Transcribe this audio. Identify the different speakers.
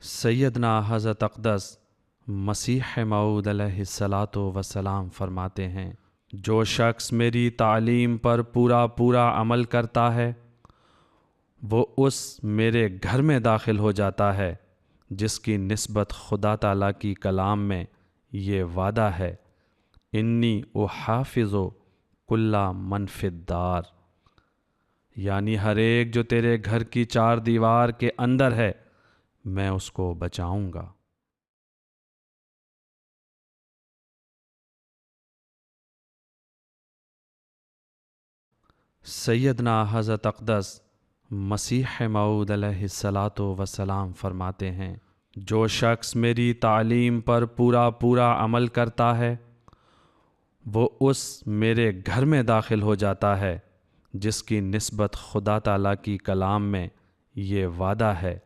Speaker 1: سیدنا حضرت اقدس مسیح موعود علیہ الصلاۃ وسلام فرماتے ہیں، جو شخص میری تعلیم پر پورا عمل کرتا ہے وہ اس میرے گھر میں داخل ہو جاتا ہے جس کی نسبت خدا تعالیٰ کی کلام میں یہ وعدہ ہے، انی احافظ کل من فی الدار، یعنی ہر ایک جو تیرے گھر کی چار دیوار کے اندر ہے میں اس کو بچاؤں گا۔ سیدنا حضرت اقدس مسیح موعود علیہ الصلاۃ وسلام فرماتے ہیں، جو شخص میری تعلیم پر پورا عمل کرتا ہے وہ اس میرے گھر میں داخل ہو جاتا ہے جس کی نسبت خدا تعالیٰ کی کلام میں یہ وعدہ ہے،